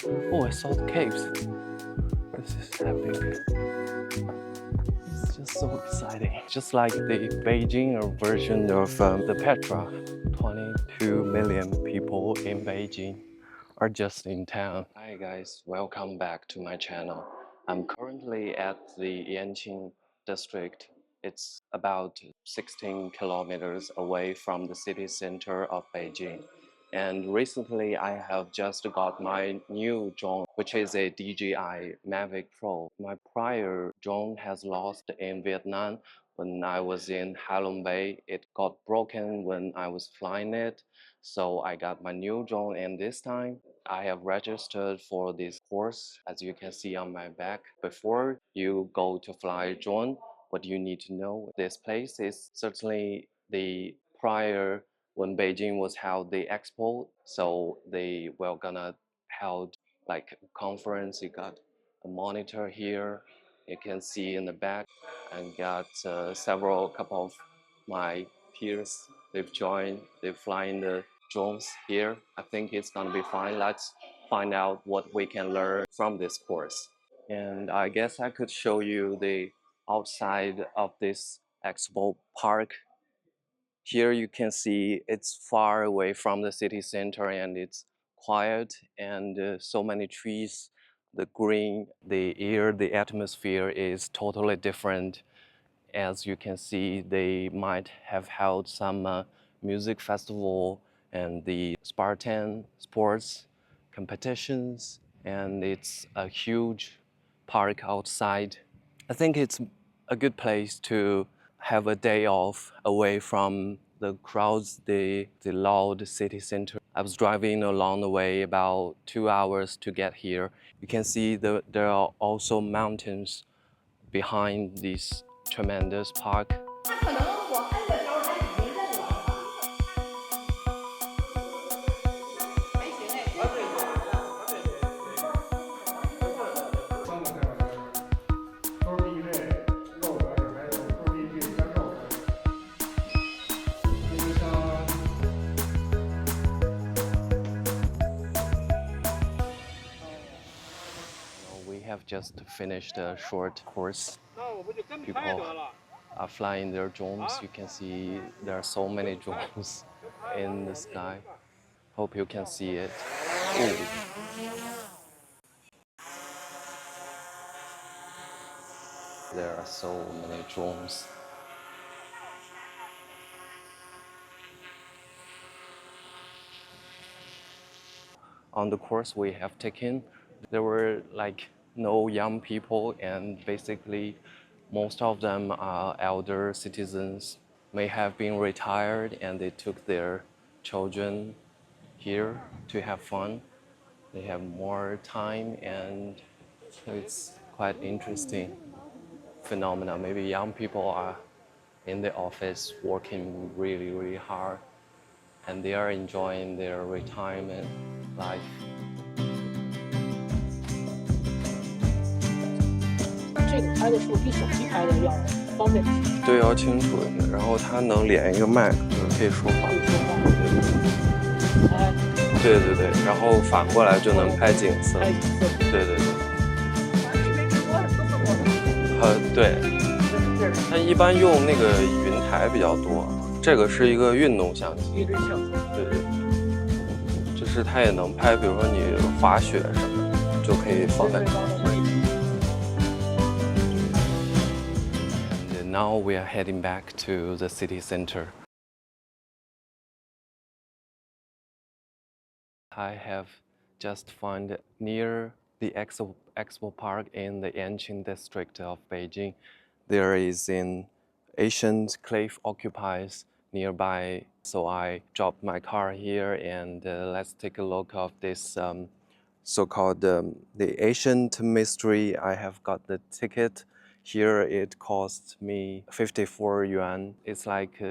Oh, I saw the caves. This is epic. It's just so exciting. Just like the Beijing version of the Petra. 22 million people in Beijing are just in town. Hi guys, welcome back to my channel. I'm currently at the Yanqing district. It's about 16 kilometers away from the city center of Beijing. And recently I have just got my new drone, which is a DJI Mavic Pro. My prior drone has lost in Vietnam when I was in Halong Bay. It got broken when I was flying it. So I got my new drone, and this time I have registered for this course, as you can see on my back. Before you go to fly drone, what you need to know, this place is certainly the prior when Beijing was held the expo. So they were gonna held like a conference. You got a monitor here. You can see in the back, and got couple of my peers. They've joined. They're flying the drones here. I think it's gonna be fine. Let's find out what we can learn from this course. And I guess I could show you the outside of this expo park. Here you can see it's far away from the city center and it's quiet, and so many trees, the green, the air, the atmosphere is totally different. As you can see, they might have held some music festival and the Spartan sports competitions, and it's a huge park outside. I think it's a good place to have a day off away from the crowds, the loud city center. I was driving along the way about 2 hours to get here. You can see there are also mountains behind this tremendous park. We have just finished a short course. People are flying their drones. You can see there are so many drones in the sky. Hope you can see it. Ooh. There are so many drones. On the course we have taken, there were like no young people, and basically most of them are elder citizens, may have been retired, and they took their children here to have fun. They have more time, and it's quite interesting phenomenon. Maybe young people are in the office working really, really hard, and they are enjoying their retirement life. 这个拍的时候比手机拍的要方便一些。对，要清楚一点，然后它能连一个麦克，可以说话。可以说话。哎。对对对，然后反过来就能拍景色。拍景色。对对对。视频直播是不错。对。但一般用那个云台比较多，这个是一个运动相机。运动相机。对对。就是它也能拍，比如说你滑雪什么的，就可以放在这。And now we are heading back to the city center. I have just found near the Expo Park in the Yanqing district of Beijing. There is an ancient cliff occupies nearby. So I dropped my car here, and let's take a look of this so-called the ancient mystery. I have got the ticket. Here it cost me 54 yuan. It's like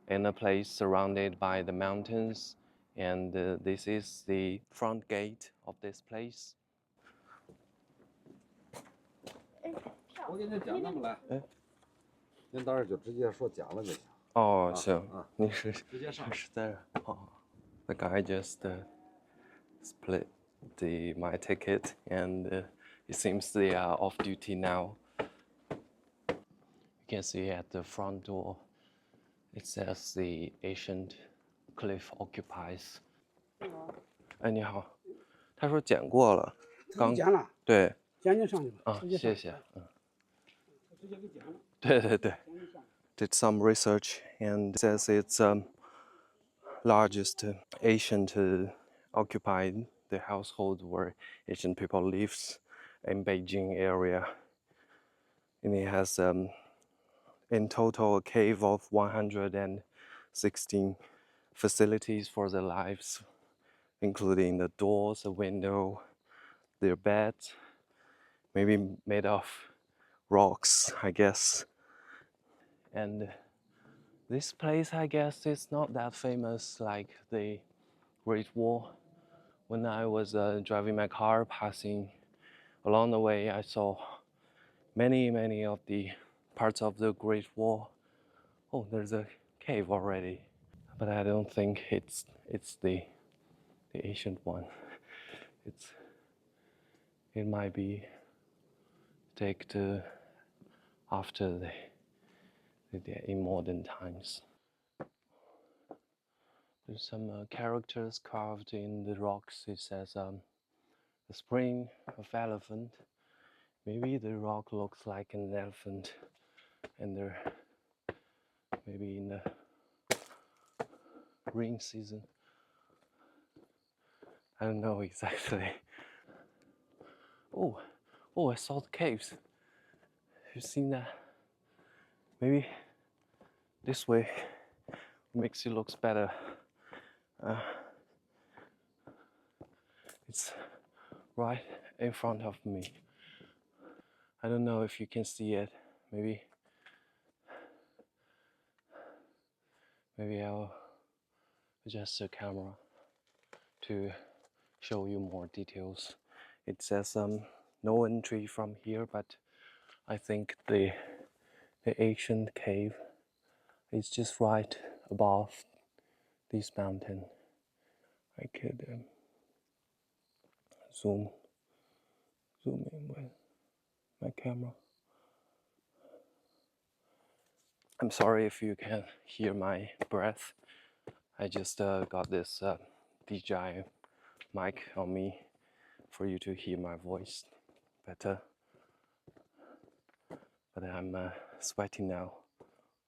in a place surrounded by the mountains. And this is the front gate of this place. 我给您讲那么来，您到这儿就直接说讲了就行。哦，行，你是直接上是在哦，the guy just split my ticket, and it seems they are off duty now. You can see at the front door, it says the ancient cliff occupies. 哎，你好，他说剪过了，刚剪了，对剪就上去了。啊，直接谢谢，直接给剪了。对对对。Did some research and says it's largest ancient occupied the household where Asian people lives in Beijing area, and it has in total a cave of 116 facilities for their lives, including the doors, the window, their beds, maybe made of rocks, I guess. And this place, I guess, is not that famous like the Great Wall. When I was driving my car, passing along the way, I saw many of the parts of the Great Wall. Oh, there's a cave already, but I don't think it's the ancient one. It might be take to after the in modern times. There's some characters carved in the rocks. It says the spring of elephant. Maybe the rock looks like an elephant, and they're maybe in the rain season. I don't know exactly. Oh, I saw the caves. You've seen that? Maybe this way makes it looks better. It's right in front of me. I don't know if you can see it. Maybe I'll adjust the camera to show you more details. It says no entry from here, but I think the ancient cave is just right above this mountain. I could zoom in with my camera. I'm sorry if you can hear my breath. I just got this DJI mic on me for you to hear my voice better. But I'm sweating now.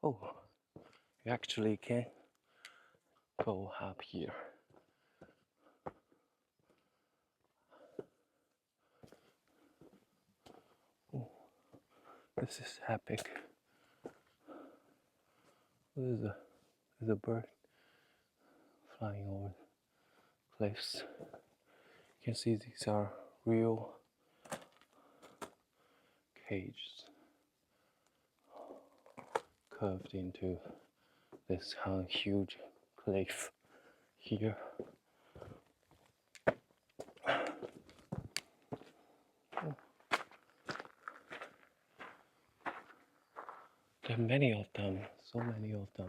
Oh, you actually can go up here. Oh, this is epic. There's a bird flying over cliffs. You can see these are real cages curved into this huge cliff here. There are many of them, so many of them.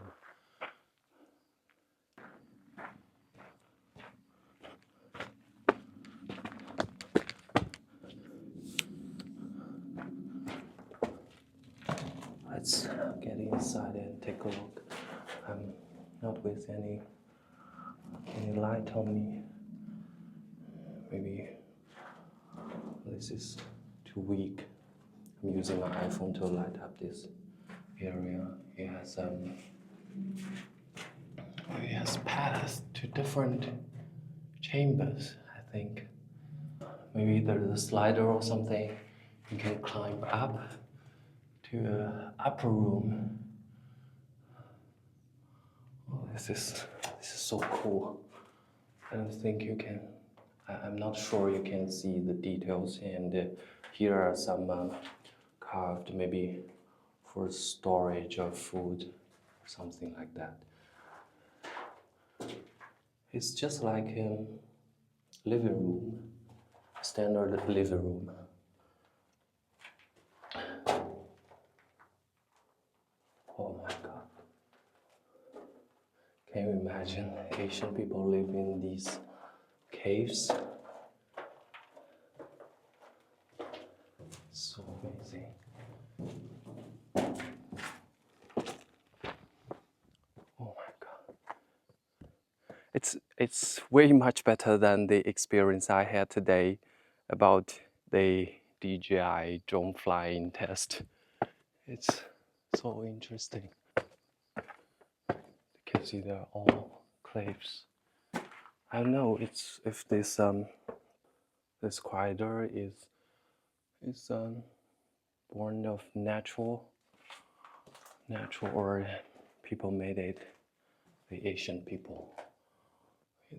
Let's get inside and take a look. I'm not with any light on me. Maybe this is too weak. I'm using my iPhone to light up this area. It has paths to different chambers, I think. Maybe there's a slider or something. You can climb up to the upper room. Oh, this is so cool. I don't think you can. I'm not sure you can see the details. And here are some carved, maybe for storage of food, something like that. It's just like a living room, standard living room. Oh my God. Can you imagine Asian people live in these caves? it's way much better than the experience I had today about the DJI drone flying test. It's so interesting. You can see they're all cliffs. I don't know if this this corridor is born of natural or people made it. The Asian people,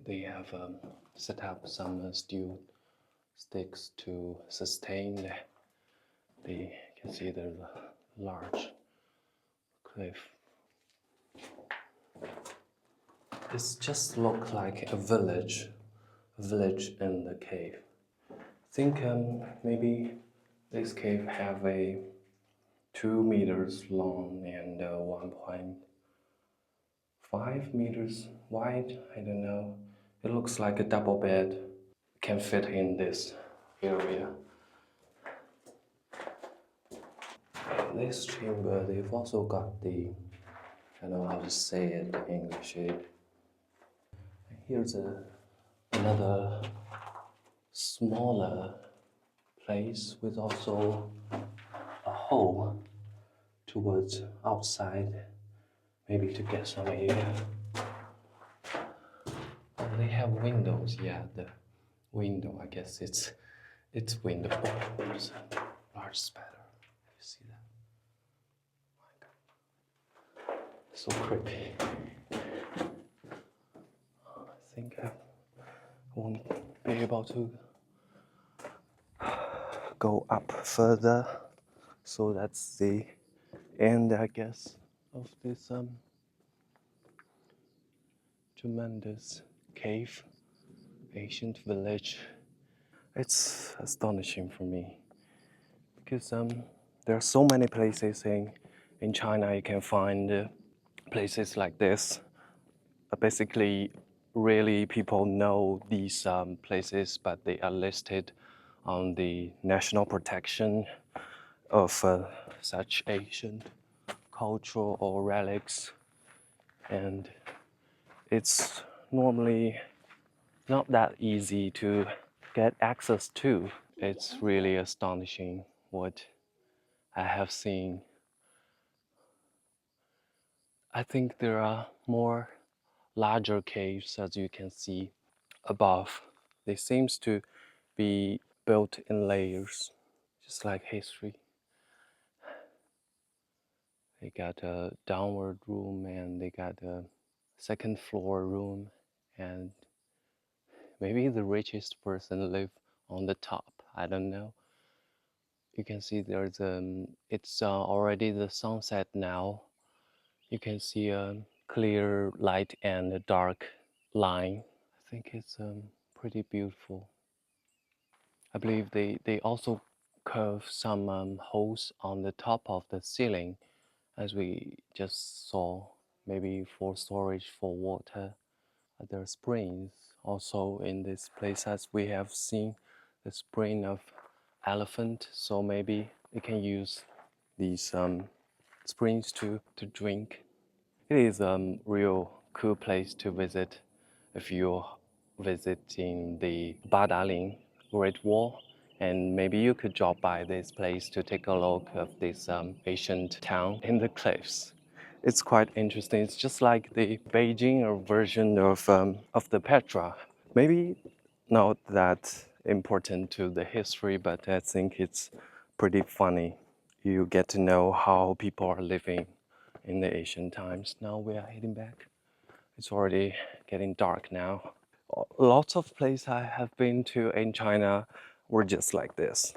they have set up some steel sticks to sustain the. You can see there's a large cliff. It just looks like a village in the cave. I think maybe this cave have a 2 meters long and 1.5 meters wide. I don't know. It looks like a double bed. Can fit in this area. In this chamber, they've also got the, I don't know how to say it in English. Here's another smaller place with also a hole towards outside, maybe to get some air. Oh, they have windows. Yeah, the window. I guess it's window. Oh, there's a large spider. You see that? My God, so creepy. I think I won't be able to go up further. So that's the end, I guess, of this tremendous cave, ancient village. It's astonishing for me because there are so many places in China you can find places like this. Basically, really people know these places, but they are listed on the national protection of such ancient cultural or relics, and it's normally not that easy to get access to. It's really astonishing what I have seen. I think there are more larger caves, as you can see above. They seems to be built in layers, just like history. They got a downward room and they got a second floor room, and maybe the richest person live on the top. I don't know. You can see there's it's already the sunset now. You can see a clear light and a dark line. I think it's pretty beautiful. I believe they also curve some holes on the top of the ceiling, as we just saw, maybe for storage for water. There are springs also in this place, as we have seen the spring of elephant, so maybe you can use these springs to drink. It is a real cool place to visit if you're visiting the Badaling Great Wall, and maybe you could drop by this place to take a look of this ancient town in the cliffs. It's quite interesting. It's just like the Beijing version of the Petra. Maybe not that important to the history, but I think it's pretty funny. You get to know how people are living in the ancient times. Now we are heading back. It's already getting dark now. Lots of places I have been to in China were just like this.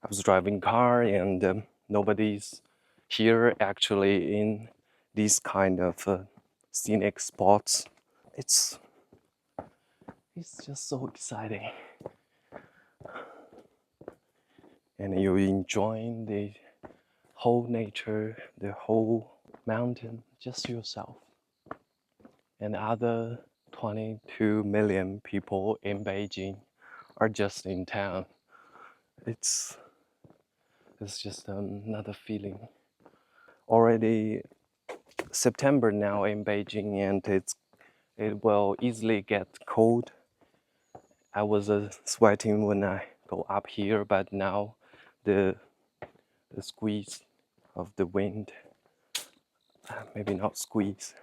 I was driving car and nobody's here actually in these kind of scenic spots. It's just so exciting. And you're enjoying the whole nature, the whole mountain, just yourself. And other 22 million people in Beijing are just in town. It's just another feeling. Already September now in Beijing, and it will easily get cold. I was sweating when I go up here, but now the squeeze of the wind, maybe not squeeze,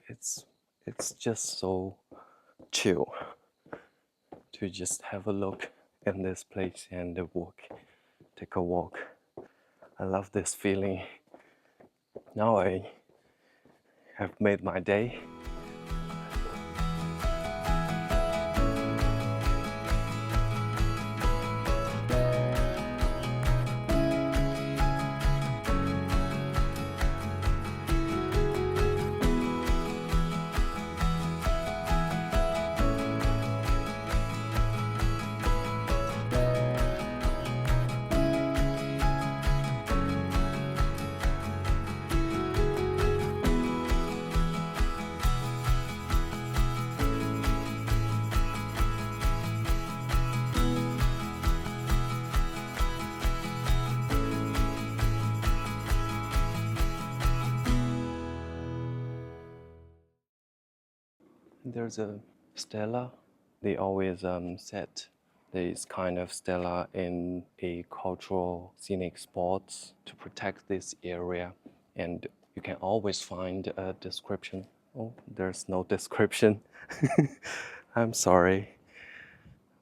it's just so chill to just have a look in this place and take a walk. I love this feeling. Now I have made my day. There's a stela. They always set this kind of stela in a cultural scenic spots to protect this area, and you can always find a description. Oh, there's no description. I'm sorry,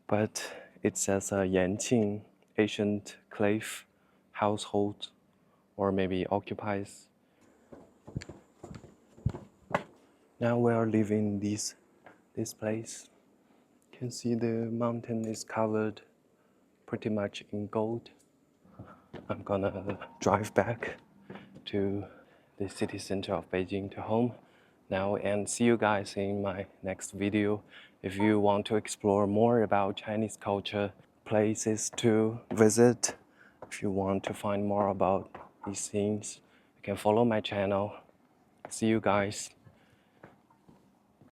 but it says Yanqing ancient clave household, or maybe occupies. Now we are leaving this place. You can see the mountain is covered pretty much in gold. I'm gonna drive back to the city center of Beijing to home now, and see you guys in my next video. If you want to explore more about Chinese culture, places to visit, if you want to find more about these things, you can follow my channel. See you guys.